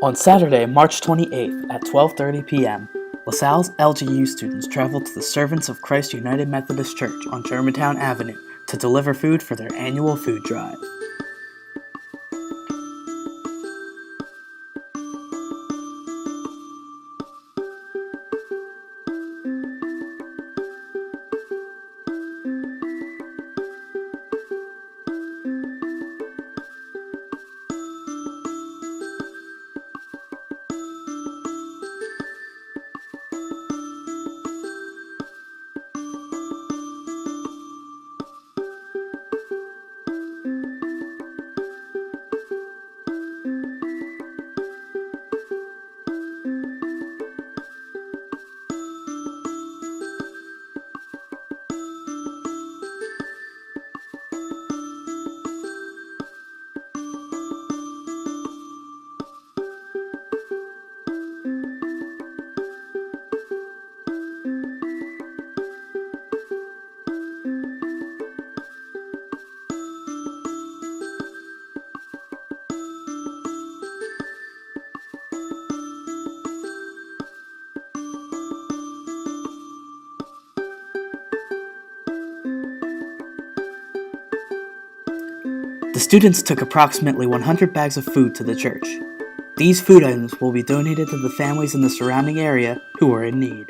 On Saturday, March 28th at 12:30 p.m., LaSalle's LGU students traveled to the Servants of Christ United Methodist Church on Germantown Avenue to deliver food for their annual food drive. The students took approximately 100 bags of food to the church. These food items will be donated to the families in the surrounding area who are in need.